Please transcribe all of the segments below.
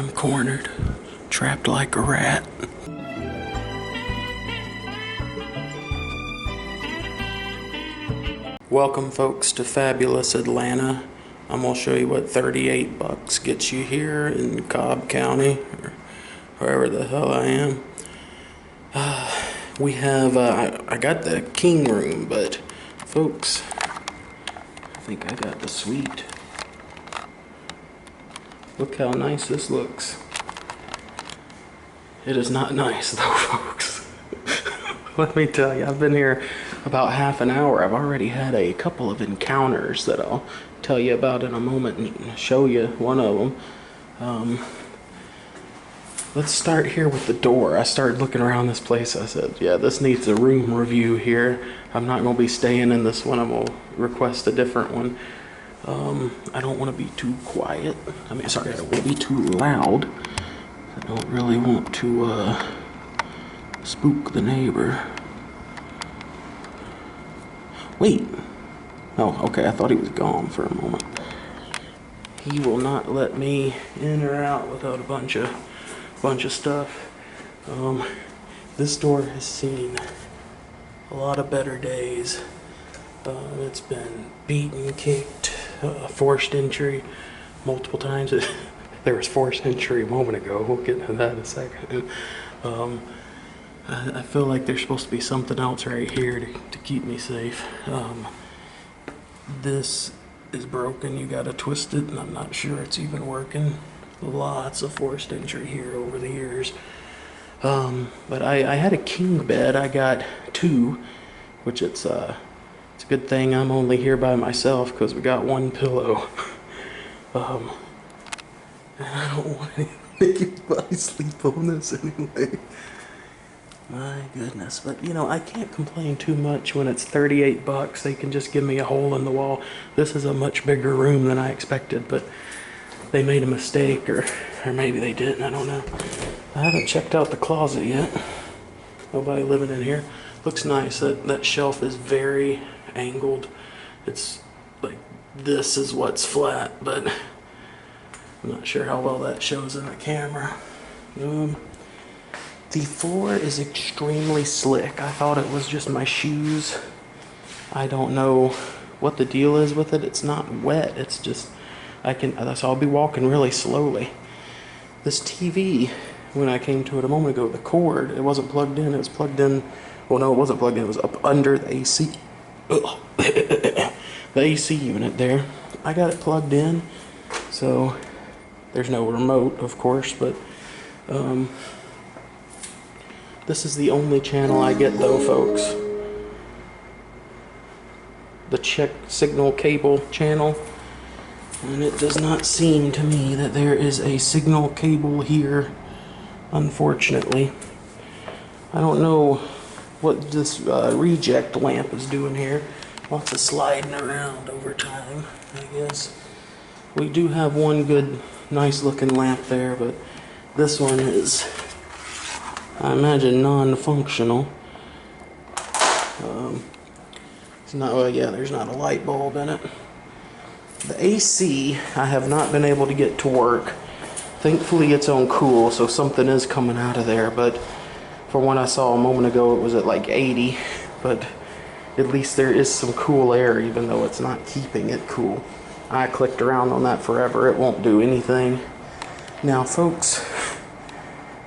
I'm cornered, trapped like a rat. Welcome folks to fabulous Atlanta. I'm gonna show you what 38 bucks gets you here in Cobb County, or wherever the hell I am. We have, I got the king room, but folks, I think I got the suite. Look how nice this looks. It is not nice though, folks. Let me tell you, I've been here about half an hour. I've already had a couple of encounters that I'll tell you about in a moment and show you one of them. Let's start here with the door. I started looking around this place. I said, yeah, this needs a room review here. I'm not going to be staying in this one. I'm going to request a different one. I don't want to be too quiet. I don't want to be too loud. I don't really want to spook the neighbor. Wait. Oh, okay. I thought he was gone for a moment. He will not let me in or out without a bunch of stuff. This door has seen a lot of better days. It's been beaten, kicked, forced entry multiple times. There was forced entry a moment ago. We'll get into that in a second. I feel like there's supposed to be something else right here to keep me safe. This is broken. You gotta twist it, and I'm not sure it's even working. Lots of forced entry here over the years. But I had a king bed. I got two, which it's a good thing I'm only here by myself because we got one pillow. And I don't want anybody sleep on this anyway. My goodness. But you know, I can't complain too much when it's 38 bucks. They can just give me a hole in the wall. This is a much bigger room than I expected, but they made a mistake, or maybe they didn't, I don't know. I haven't checked out the closet yet. Nobody living in here. Looks nice. That shelf is very angled. It's like this is what's flat, but I'm not sure how well that shows in the camera. The floor is extremely slick. I thought it was just my shoes. I don't know what the deal is with it. It's not wet. It's just so I'll be walking really slowly. This TV, when I came to it a moment ago, the cord, it wasn't plugged in. It was plugged in. Well, no, it wasn't plugged in. It was up under the AC. The AC unit there. I got it plugged in, so there's no remote, of course, but this is the only channel I get, though, folks. The check signal cable channel. And it does not seem to me that there is a signal cable here, unfortunately. I don't know what this reject lamp is doing here. Lots of sliding around over time, I guess. We do have one good, nice looking lamp there, but this one is, I imagine, non-functional. It's not, well, yeah, there's not a light bulb in it. The AC, I have not been able to get to work. Thankfully it's on cool, so something is coming out of there, but from what I saw a moment ago, it was at like 80, but at least there is some cool air, even though it's not keeping it cool. I clicked around on that forever. It won't do anything. Now, folks,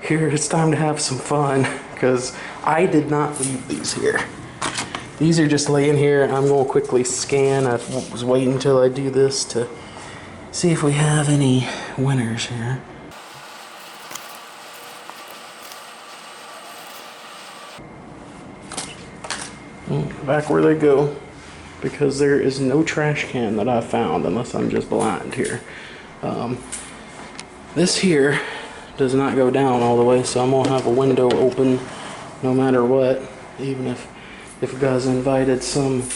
here it's time to have some fun, because I did not leave these here. These are just laying here. I'm going to quickly scan. I was waiting until I do this to see if we have any winners here. Back where they go, because there is no trash can that I found, unless I'm just blind here. This here does not go down all the way, so I'm going to have a window open no matter what, even if you guys invited some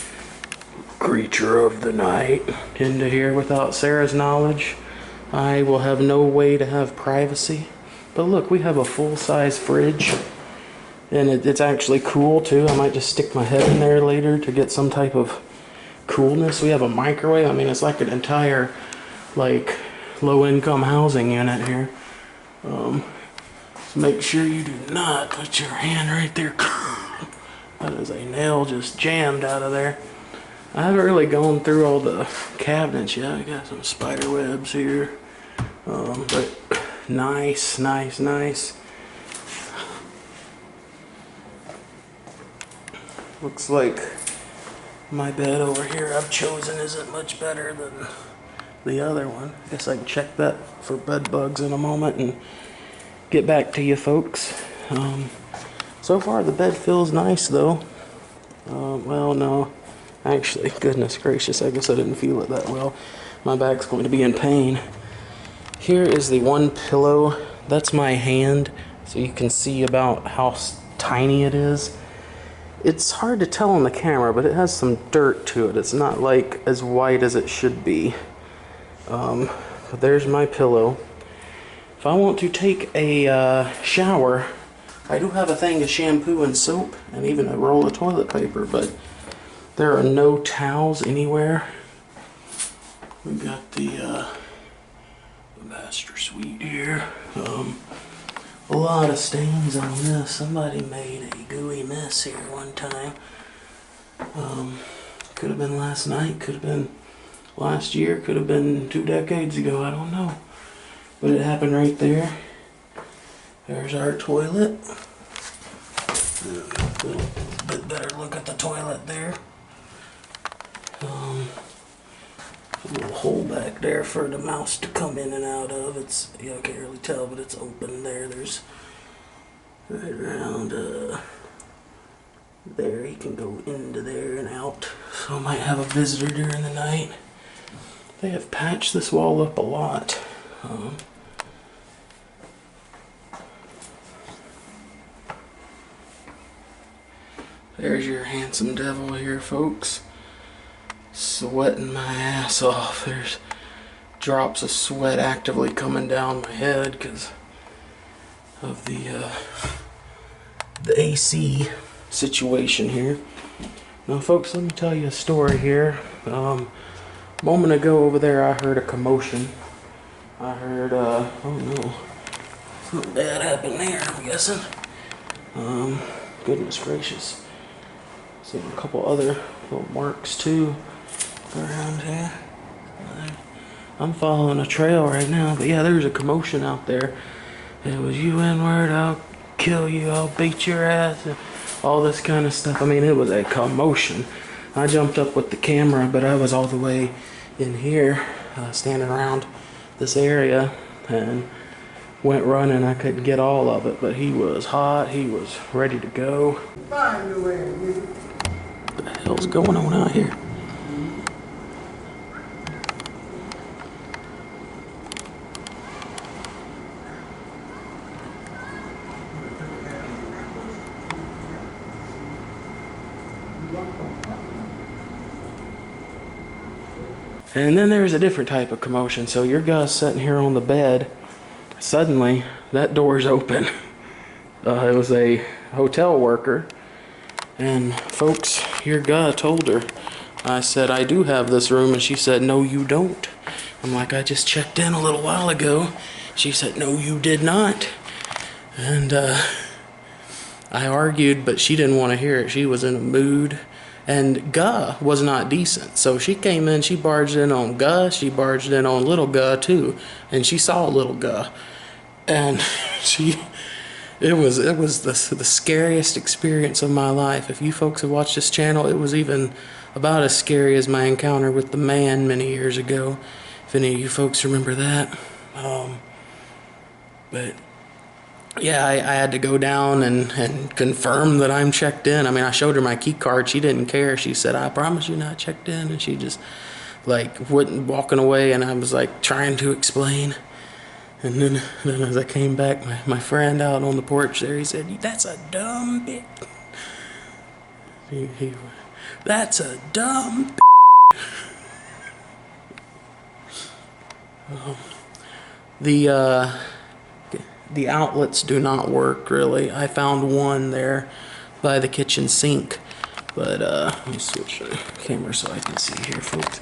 creature of the night into here without Sarah's knowledge. I will have no way to have privacy. But look, we have a full-size fridge, and it's actually cool too. I might just stick my head in there later to get some type of coolness. We have a microwave. I mean, it's like an entire like low-income housing unit here. So make sure you do not put your hand right there. That is a nail just jammed out of there. I haven't really gone through all the cabinets yet. I got some spider webs here. But nice. Looks like my bed over here I've chosen isn't much better than the other one. I guess I can check that for bed bugs in a moment and get back to you folks. So far the bed feels nice though. Well, no, actually, goodness gracious, I guess I didn't feel it that well. My back's going to be in pain. Here is the one pillow. That's my hand, so you can see about how tiny it is. It's hard to tell on the camera, but it has some dirt to it. It's not like as white as it should be. But there's my pillow. If I want to take a shower, I do have a thing of shampoo and soap and even a roll of toilet paper, but there are no towels anywhere. We got the master suite here. A lot of stains on this. Somebody made a gooey mess here one time. Could have been last night, could have been last year, could have been 2 decades ago, I don't know. But it happened right there. There's our toilet. A little bit better look at the toilet there. A little hole back there for the mouse to come in and out of. It's, you know, I can't really tell, but it's open there. There's right around there. He can go into there and out. So I might have a visitor during the night. They have patched this wall up a lot. There's your handsome devil here, folks. Sweating my ass off. There's drops of sweat actively coming down my head because of the AC situation here. Now, folks, let me tell you a story here. A moment ago over there, I heard a commotion. I heard, oh no, something bad happened there, I'm guessing. Goodness gracious. See a couple other little marks too around here. I'm following a trail right now, but yeah, there's a commotion out there. It was you N-word, I'll kill you, I'll beat your ass, and all this kind of stuff. I mean, it was a commotion. I jumped up with the camera, but I was all the way in here, standing around this area, and went running. I couldn't get all of it, but he was hot, he was ready to go. What the hell's going on out here? And then there's a different type of commotion. So your guy's sitting here on the bed. Suddenly, that door's open. It was a hotel worker. And folks, your guy told her. I said, I do have this room. And she said, no, you don't. I'm like, I just checked in a little while ago. She said, no, you did not. And I argued, but she didn't want to hear it. She was in a mood. And Guh was not decent. So she came in, she barged in on Guh, she barged in on little Guh too. And she saw little Guh. And it was the scariest experience of my life. If you folks have watched this channel, it was even about as scary as my encounter with the man many years ago. If any of you folks remember that. But yeah, I had to go down and confirm that I'm checked in. I mean, I showed her my key card. She didn't care. She said, I promise you not checked in. And she just, like, wouldn't walking away. And I was, like, trying to explain. And then as I came back, my friend out on the porch there, he said, that's a dumb bitch. That's a dumb bitch. The outlets do not work, really. I found one there by the kitchen sink. But, let me switch the camera so I can see here, folks.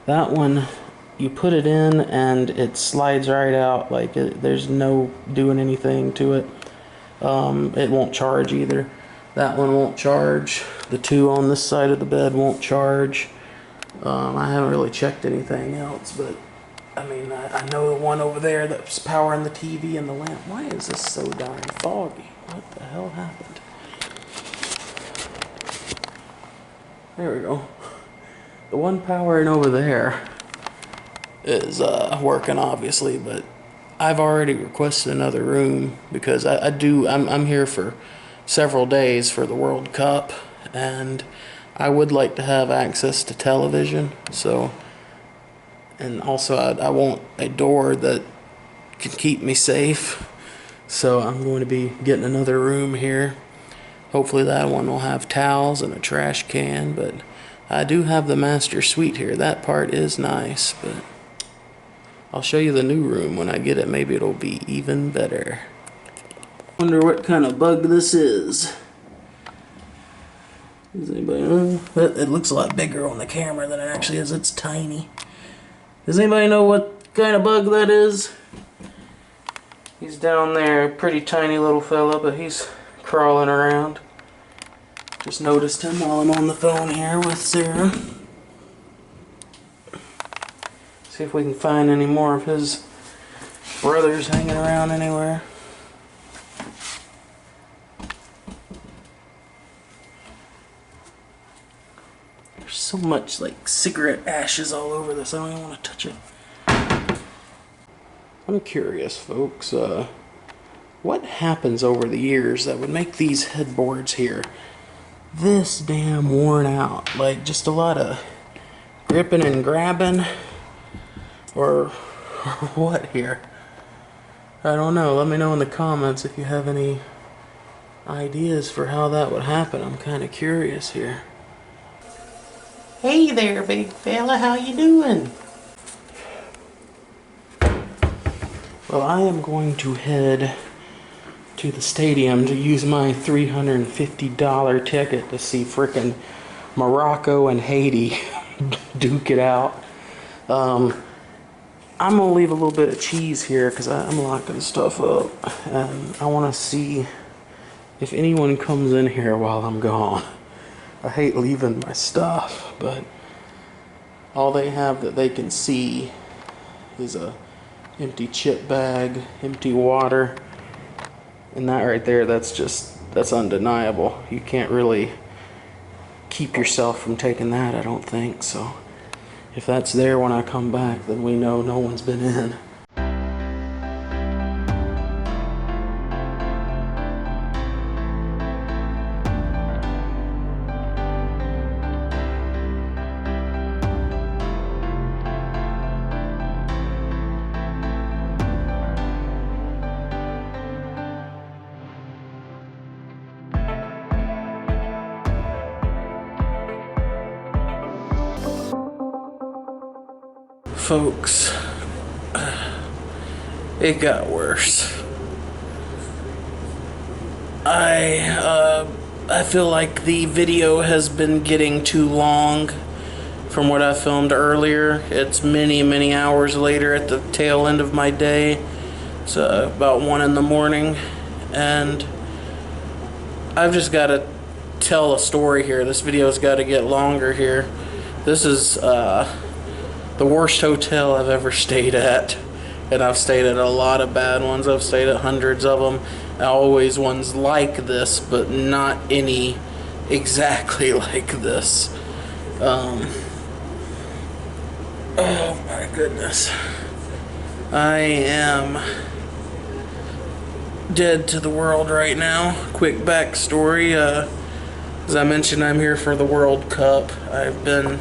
That one you put it in and it slides right out. Like there's no doing anything to it. It won't charge either. That one won't charge. The two on this side of the bed won't charge. I haven't really checked anything else, but I mean, I know the one over there that's powering the TV and the lamp. Why is this so darn foggy? What the hell happened? There we go. The one powering over there is working, obviously, but I've already requested another room because I'm here for several days for the World Cup, and I would like to have access to television. So, and also I want a door that can keep me safe. So I'm going to be getting another room here. Hopefully that one will have towels and a trash can, but I do have the master suite here. That part is nice, but I'll show you the new room when I get it. Maybe it'll be even better. Wonder what kind of bug this is. Does anybody know? It looks a lot bigger on the camera than it actually is. It's tiny. Does anybody know what kind of bug that is? He's down there, pretty tiny little fella, but he's crawling around. Just noticed him while I'm on the phone here with Sarah. See if we can find any more of his brothers hanging around anywhere. There's so much like cigarette ashes all over this, I don't even want to touch it. I'm curious, folks, what happens over the years that would make these headboards here this damn worn out? Like, just a lot of gripping and grabbing, or what here? I don't know. Let me know in the comments if you have any ideas for how that would happen. I'm kind of curious here. Hey there, big fella. How you doing? Well, I am going to head to the stadium to use my $350 ticket to see frickin' Morocco and Haiti duke it out. I'm gonna leave a little bit of cheese here because I'm locking stuff up, and I want to see if anyone comes in here while I'm gone. I hate leaving my stuff, but all they have that they can see is a empty chip bag, empty water, and that right there, that's undeniable. You can't really keep yourself from taking that, I don't think. So if that's there when I come back, then we know no one's been in. Folks, it got worse. I feel like the video has been getting too long from what I filmed earlier. It's many hours later at the tail end of my day. It's about 1 in the morning, and I've just got to tell a story here. This video's got to get longer here. This is the worst hotel I've ever stayed at, and I've stayed at a lot of bad ones. I've stayed at hundreds of them, always ones like this, but not any exactly like this. Oh my goodness, I am dead to the world right now. Quick backstory, as I mentioned, I'm here for the World Cup. I've been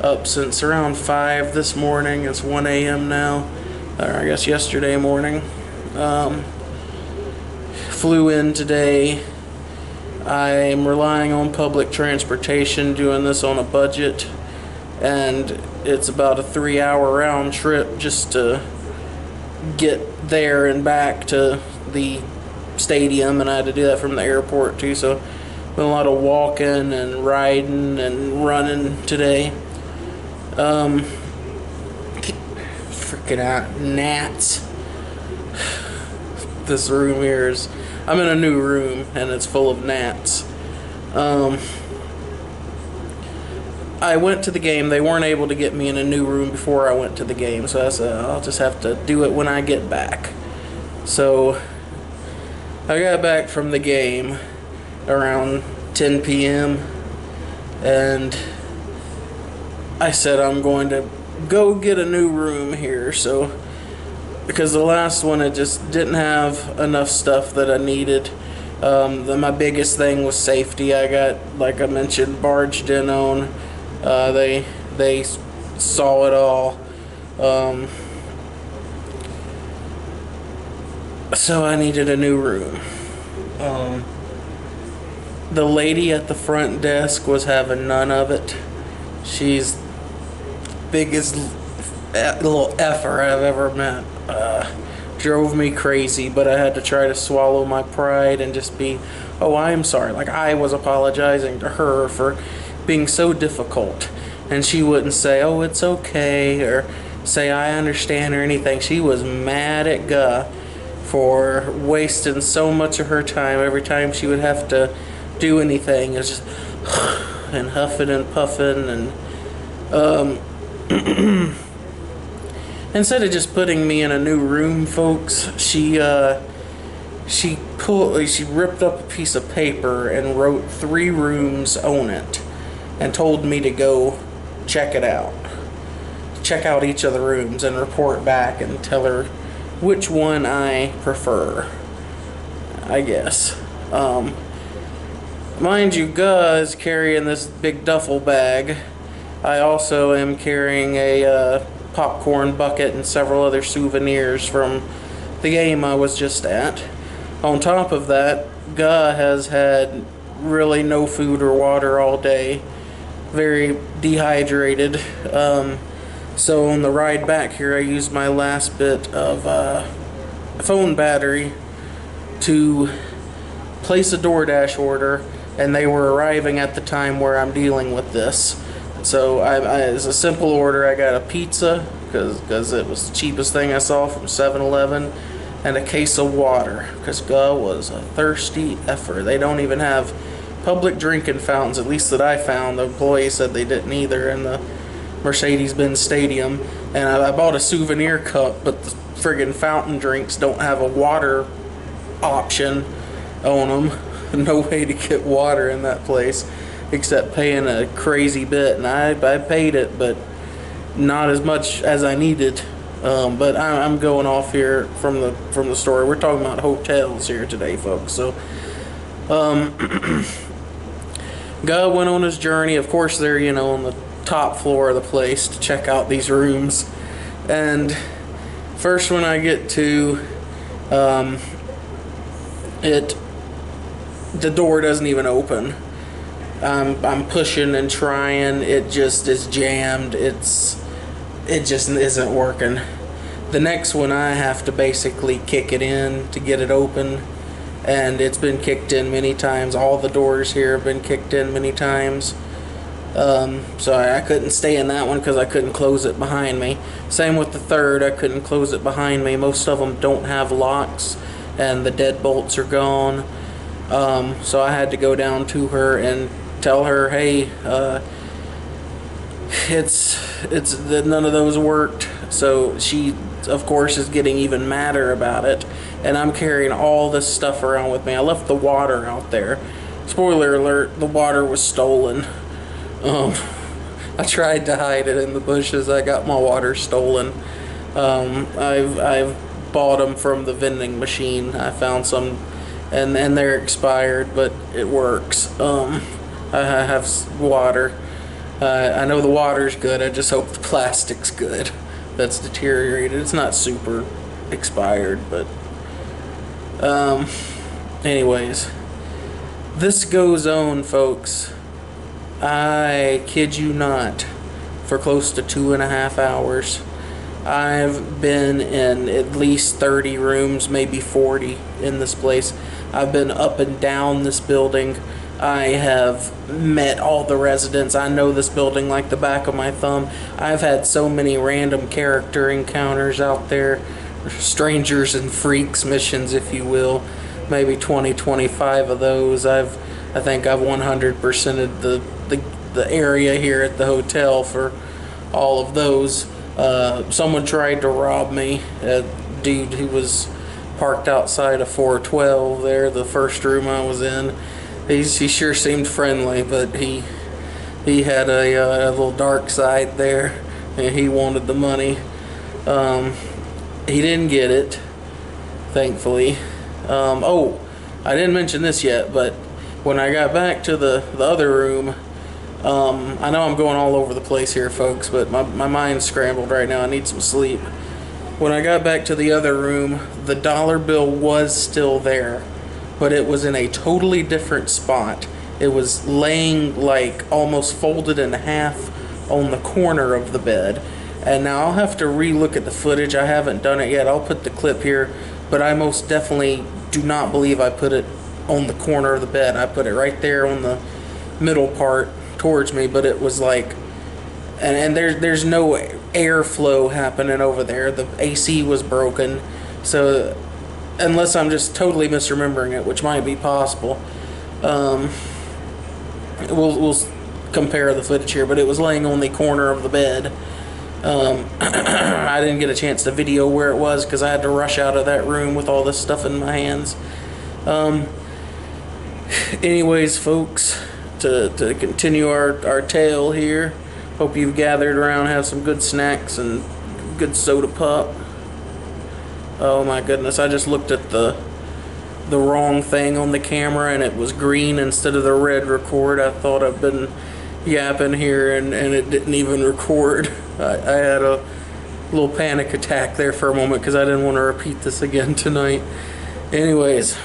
up since around 5 this morning. It's 1 a.m. now, or I guess yesterday morning. Flew in today. I'm relying on public transportation, doing this on a budget, and it's about a 3-hour round trip just to get there and back to the stadium, and I had to do that from the airport too, so been a lot of walking and riding and running today. freaking gnats. This room here is, I'm in a new room and it's full of gnats. I went to the game. They weren't able to get me in a new room before I went to the game, so I said I'll just have to do it when I get back. So I got back from the game around 10 p.m. and I said I'm going to go get a new room here. So because the last one, it just didn't have enough stuff that I needed. My biggest thing was safety. I got, like I mentioned, barged in on. They saw it all. So I needed a new room. The lady at the front desk was having none of it. She's biggest little effer I've ever met. Drove me crazy, but I had to try to swallow my pride and just be, oh, I am sorry. Like, I was apologizing to her for being so difficult, and she wouldn't say, oh, it's okay, or say I understand or anything. She was mad at Guh for wasting so much of her time. Every time she would have to do anything, it was just and huffing and puffing, and instead of just putting me in a new room, folks, she ripped up a piece of paper and wrote 3 rooms on it and told me to go check it out. Check out each of the rooms and report back and tell her which one I prefer, I guess. Mind you, Guh is carrying this big duffel bag. I also am carrying a popcorn bucket and several other souvenirs from the game I was just at. On top of that, Guh has had really no food or water all day. Very dehydrated. So on the ride back here, I used my last bit of phone battery to place a DoorDash order, and they were arriving at the time where I'm dealing with this. So it's a simple order. I got a pizza because it was the cheapest thing I saw from 7-Eleven, and a case of water because Guh was a thirsty effer. They don't even have public drinking fountains, at least that I found. The employee said they didn't either in the Mercedes-Benz Stadium. And I bought a souvenir cup, but the friggin' fountain drinks don't have a water option on them. No way to get water in that place except paying a crazy bit, and I paid it, but not as much as I needed. But I'm going off here from the story. We're talking about hotels here today, folks. So Guh went on his journey. Of course, they're on the top floor of the place to check out these rooms. And first, when I get to the door doesn't even open. I'm pushing and trying. It just is jammed. It just isn't working. The next one, I have to basically kick it in to get it open, and it's been kicked in many times. All the doors here have been kicked in many times. So I couldn't stay in that one because I couldn't close it behind me. Same with the third, I couldn't close it behind me. Most of them don't have locks, and the deadbolts are gone. So I had to go down to her and tell her, hey, none of those worked. So she, of course, is getting even madder about it, and I'm carrying all this stuff around with me. I left the water out there. Spoiler alert, the water was stolen. I tried to hide it in the bushes. I got my water stolen. I've bought them from the vending machine. I found some, and they're expired, but it works. I have water. I know the water's good. I just hope the plastic's good. That's deteriorated. It's not super expired, but anyways, this goes on, folks. I kid you not, for close to 2.5 hours. I've been in at least 30 rooms, maybe 40 in this place. I've been up and down this building. I have met all the residents. I know this building like the back of my thumb. I've had so many random character encounters out there, strangers and freaks missions, if you will. Maybe 20, 25 of those. I think I've 100%ed the area here at the hotel for all of those. Someone tried to rob me. A dude who was parked outside of 412 there, the first room I was in. He sure seemed friendly, but he had a little dark side there, and he wanted the money. He didn't get it, thankfully. Oh, I didn't mention this yet, but when I got back to the other room, I know I'm going all over the place here, folks, but my mind's scrambled right now. I need some sleep. When I got back to the other room, the dollar bill was still there, but it was in a totally different spot. It was laying like almost folded in half on the corner of the bed. And now I'll have to re-look at the footage. I haven't done it yet. I'll put the clip here, but I most definitely do not believe I put it on the corner of the bed. I put it right there on the middle part towards me, but it was like, and there's no airflow happening over there. The AC was broken, so unless I'm just totally misremembering it, which might be possible, we'll compare the footage here, but it was laying on the corner of the bed. I didn't get a chance to video where it was because I had to rush out of that room with all this stuff in my hands. Anyways, folks, to continue our tale here, hope you've gathered around, have some good snacks and good soda pop. Oh my goodness, I just looked at the wrong thing on the camera and it was green instead of the red record. I thought I've been yapping here and it didn't even record. I had a little panic attack there for a moment because I didn't want to repeat this again tonight. Anyways,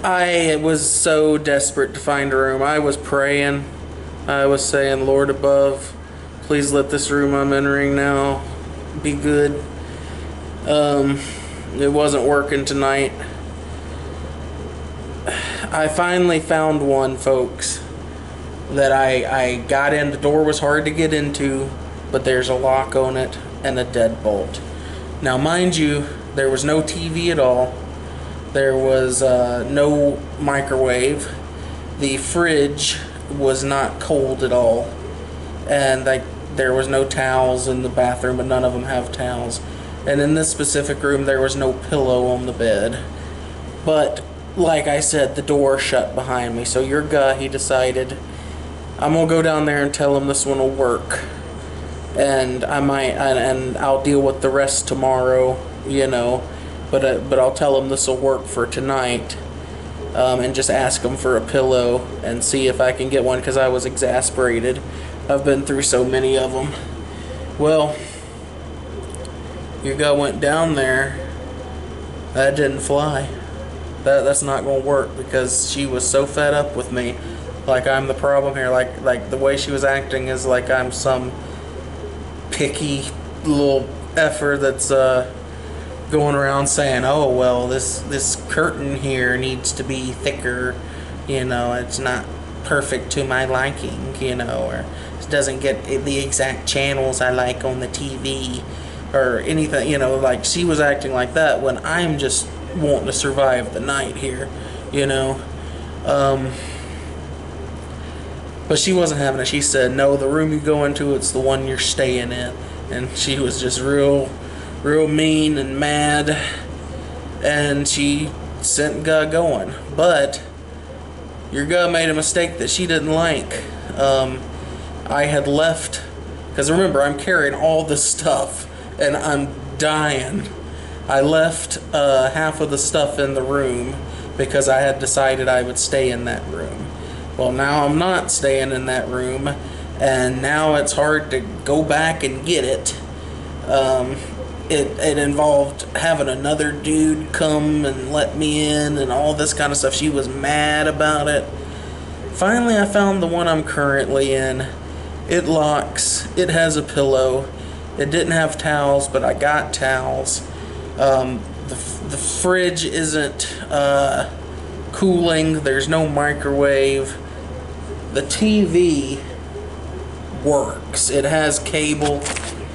I was so desperate to find a room. I was praying. I was saying, Lord above, please let this room I'm entering now be good. It wasn't working tonight. I finally found one, folks, that I got in. The door was hard to get into, but there's a lock on it and a deadbolt. Now, mind you, there was no TV at all. There was no microwave. The fridge was not cold at all. And there was no towels in the bathroom, but none of them have towels. And in this specific room, there was no pillow on the bed. But, like I said, the door shut behind me. So your guy, he decided, I'm going to go down there and tell him this one will work. And and I'll deal with the rest tomorrow, you know. But I'll tell him this will work for tonight. And just ask him for a pillow and see if I can get one, because I was exasperated. I've been through so many of them. Well, your guy went down there. That didn't fly. That's not going to work, because she was so fed up with me. Like I'm the problem here. Like the way she was acting is like I'm some picky little effer that's going around saying, oh well, this curtain here needs to be thicker, you know, it's not perfect to my liking, you know, or it doesn't get the exact channels I like on the TV or anything, you know. Like she was acting like that when I'm just wanting to survive the night here, you know. But she wasn't having it. She said, no, the room you go into, it's the one you're staying in. And she was just real mean and mad, and she sent Guh going. But your Guh made a mistake that she didn't like. I had left, because remember, I'm carrying all this stuff and I'm dying. I left half of the stuff in the room because I had decided I would stay in that room. Well, now I'm not staying in that room, and now it's hard to go back and get it. It involved having another dude come and let me in and all this kind of stuff. She was mad about it. Finally, I found the one I'm currently in. It locks. It has a pillow. It didn't have towels, but I got towels. The fridge isn't cooling. There's no microwave. The TV works. It has cable.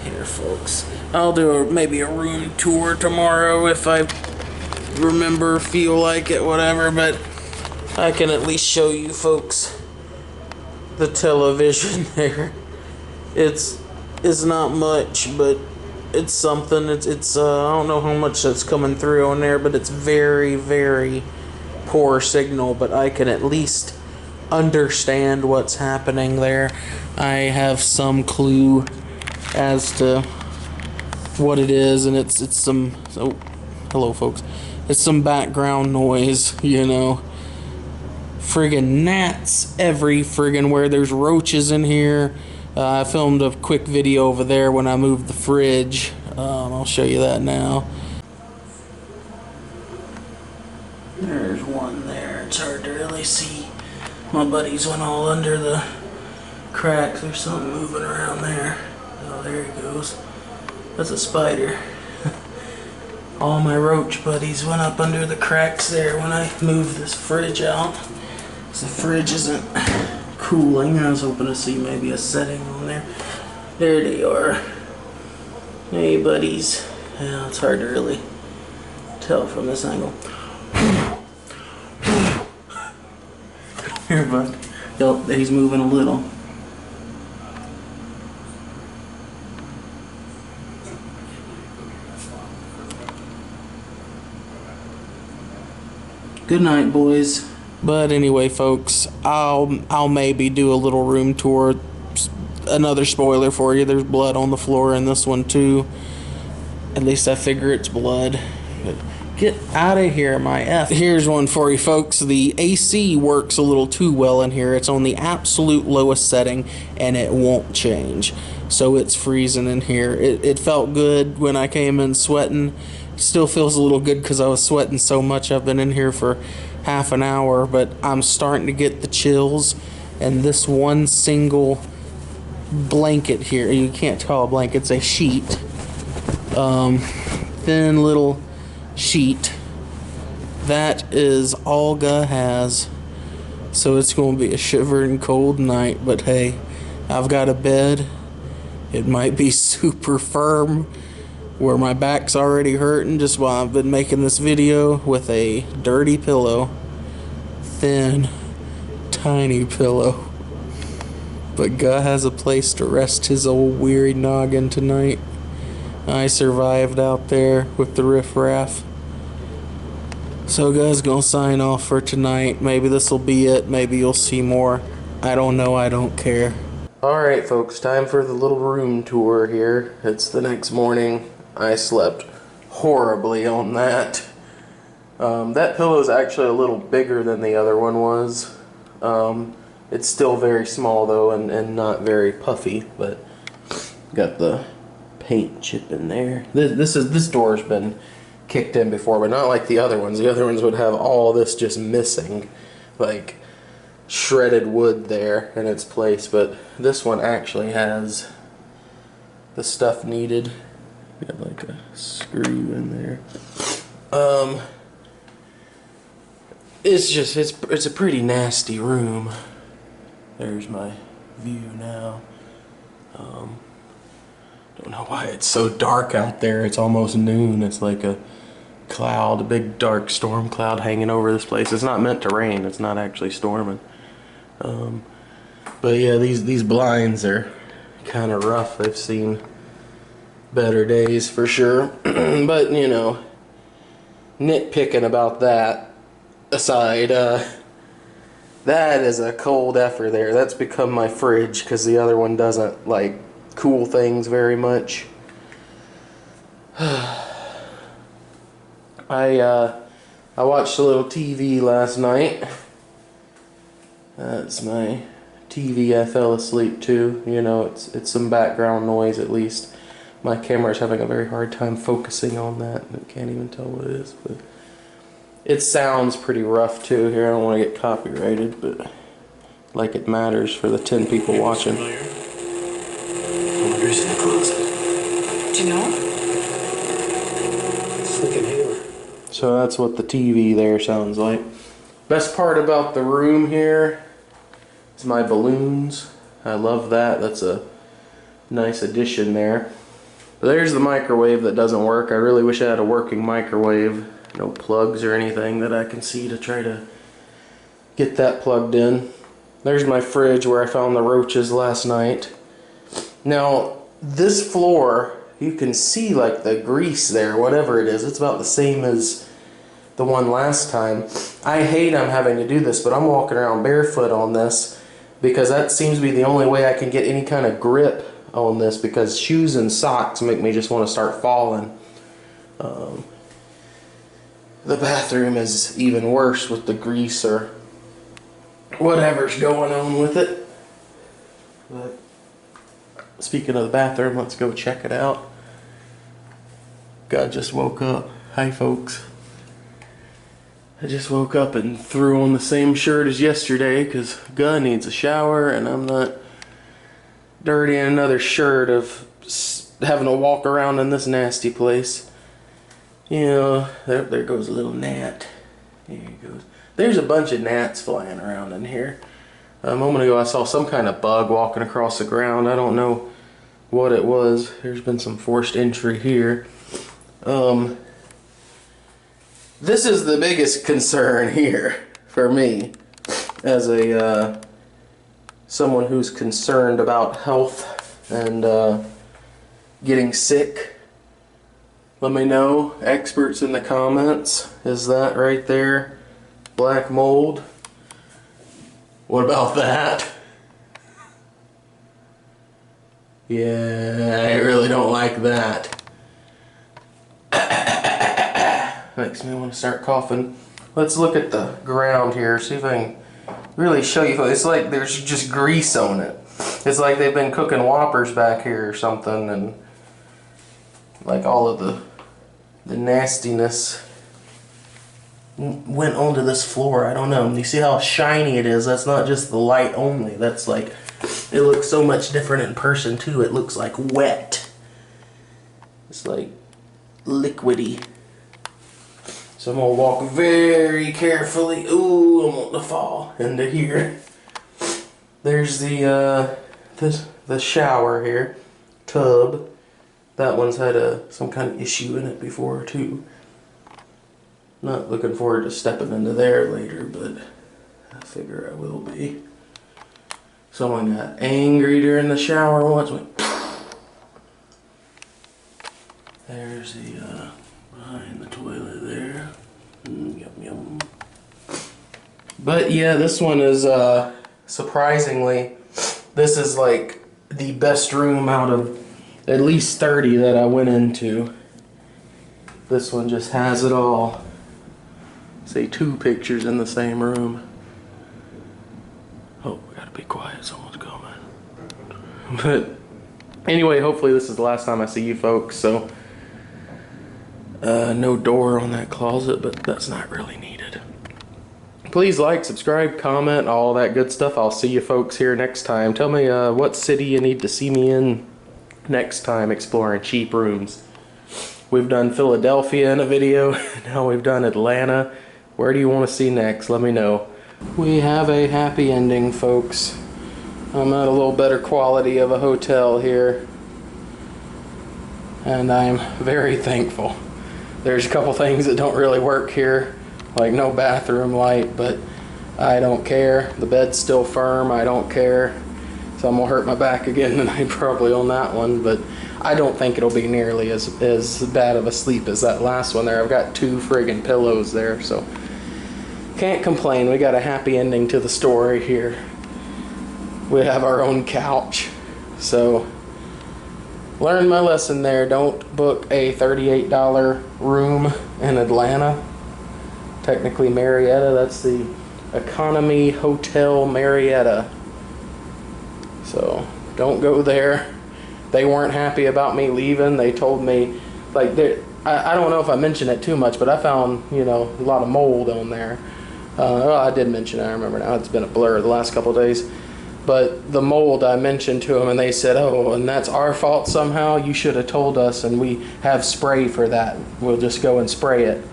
Here, folks. I'll do maybe a room tour tomorrow if I remember, feel like it, whatever. But I can at least show you folks the television there. It's not much, but it's something. It's I don't know how much that's coming through on there, but it's very, very poor signal. But I can at least understand what's happening there. I have some clue as to what it is, and it's some, oh, hello folks, it's some background noise, you know. Friggin' gnats every friggin' where. There's roaches in here. I filmed a quick video over there when I moved the fridge. I'll show you that now. There's one there. It's hard to really see. My buddies went all under the cracks. There's something moving around there. Oh, there he goes. That's a spider. All my roach buddies went up under the cracks there when I moved this fridge out. The fridge isn't cooling. I was hoping to see maybe a setting on there. There they are. Hey, buddies. Yeah, it's hard to really tell from this angle. Here, bud. Yup, he's moving a little. Good night, boys. But anyway, folks, I'll maybe do a little room tour. Another spoiler for you, there's blood on the floor in this one too. At least I figure it's blood. But get out of here, my F. Here's one for you, folks. The AC works a little too well in here. It's on the absolute lowest setting, and it won't change. So it's freezing in here. It felt good when I came in sweating. Still feels a little good because I was sweating so much. I've been in here for half an hour, but I'm starting to get the chills, and this one single blanket here, you can't call a blanket, it's a sheet, thin little sheet, that is all Guh has. So it's going to be a shivering cold night, but hey, I've got a bed. It might be super firm where my back's already hurting just while I've been making this video, with a dirty pillow. Thin, tiny pillow. But Guh has a place to rest his old weary noggin tonight. I survived out there with the riffraff. So Guh's gonna sign off for tonight. Maybe this'll be it. Maybe you'll see more. I don't know. I don't care. Alright, folks. Time for the little room tour here. It's the next morning. I slept horribly on that. That pillow is actually a little bigger than the other one was. It's still very small though, and not very puffy, but got the paint chip in there. This door's been kicked in before, but not like the other ones. The other ones would have all this just missing, like shredded wood there in its place, but this one actually has the stuff needed. Got like a screw in there. It's a pretty nasty room. There's my view now. Don't know why it's so dark out there. It's almost noon. It's like a cloud, a big dark storm cloud hanging over this place. It's not meant to rain. It's not actually storming. But yeah, these blinds are kind of rough. They've seen better days for sure. But you know, nitpicking about that aside, that is a cold effer there. That's become my fridge because the other one doesn't like cool things very much. I watched a little TV last night. That's my TV I fell asleep to. You know, it's some background noise at least. My camera's having a very hard time focusing on that. I can't even tell what it is, but it sounds pretty rough too here. I don't want to get copyrighted, but like it matters for the 10 people watching. Who's in the closet? Do you know? It's like an Halo. So that's what the TV there sounds like. Best part about the room here is my balloons. I love that. That's a nice addition there. But there's the microwave that doesn't work. I really wish I had a working microwave. No plugs or anything that I can see to try to get that plugged in. There's my fridge where I found the roaches last night. Now, this floor, you can see like the grease there, whatever it is. It's about the same as the one last time. I hate I'm having to do this, but I'm walking around barefoot on this because that seems to be the only way I can get any kind of grip on this, because shoes and socks make me just want to start falling. The bathroom is even worse with the grease or whatever's going on with it. But speaking of the bathroom, let's go check it out. God just woke up. Hi folks. I just woke up and threw on the same shirt as yesterday because God needs a shower and I'm not dirty in another shirt of having to walk around in this nasty place. You know, there goes a little gnat. There he goes. There's a bunch of gnats flying around in here. A moment ago I saw some kind of bug walking across the ground. I don't know what it was. There's been some forced entry here. This is the biggest concern here for me as a someone who's concerned about health and getting sick. Let me know, experts in the comments. Is that right there black mold? What about that? Yeah, I really don't like that. Makes me want to start coughing. Let's look at the ground here, see if I can really show you. It's like there's just grease on it. It's like they've been cooking Whoppers back here or something, and like all of the nastiness went onto this floor. I don't know. You see how shiny it is? That's not just the light only. That's like, it looks so much different in person too. It looks like wet. It's like liquidy. So I'm gonna walk very carefully. Ooh, I want to fall into here. There's the shower here, tub. That one's had some kind of issue in it before too. Not looking forward to stepping into there later, but I figure I will be. Someone got angry during the shower once. There's the behind the toilet there. Yum yum. But yeah, this one is surprisingly, this is like the best room out of at least 30 that I went into. This one just has it all. See, 2 pictures in the same room. Oh, we gotta be quiet, someone's coming. But anyway, hopefully this is the last time I see you folks, so no door on that closet, but that's not really needed. Please like, subscribe, comment, all that good stuff. I'll see you folks here next time. Tell me what city you need to see me in next time exploring cheap rooms. We've done Philadelphia in a video. Now we've done Atlanta. Where do you want to see next? Let me know. We have a happy ending, folks. I'm at a little better quality of a hotel here, and I'm very thankful. There's a couple things that don't really work here, like no bathroom light, but I don't care. The bed's still firm. I don't care. So I'm gonna hurt my back again tonight probably on that one, but I don't think it'll be nearly as bad of a sleep as that last one there. I've got 2 friggin' pillows there, so can't complain. We got a happy ending to the story here. We have our own couch. So learned my lesson there. Don't book a $38 room in Atlanta. Technically Marietta, that's the Economy Hotel Marietta. So don't go there. They weren't happy about me leaving. They told me, like, I don't know if I mentioned it too much, but I found, you know, a lot of mold on there. Well, I did mention it. I remember now. It's been a blur the last couple of days. But the mold, I mentioned to them, and they said, oh, and that's our fault somehow? You should have told us, and we have spray for that. We'll just go and spray it.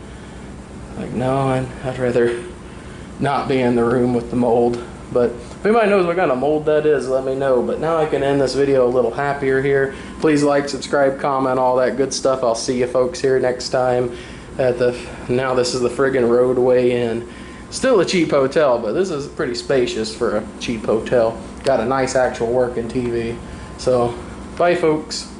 Like, no, I'd rather not be in the room with the mold. But if anybody knows what kind of mold that is, let me know. But now I can end this video a little happier here. Please like, subscribe, comment, all that good stuff. I'll see you folks here next time at the, now this is the friggin' Roadway Inn. Still a cheap hotel, but this is pretty spacious for a cheap hotel. Got a nice actual working TV. So, bye folks.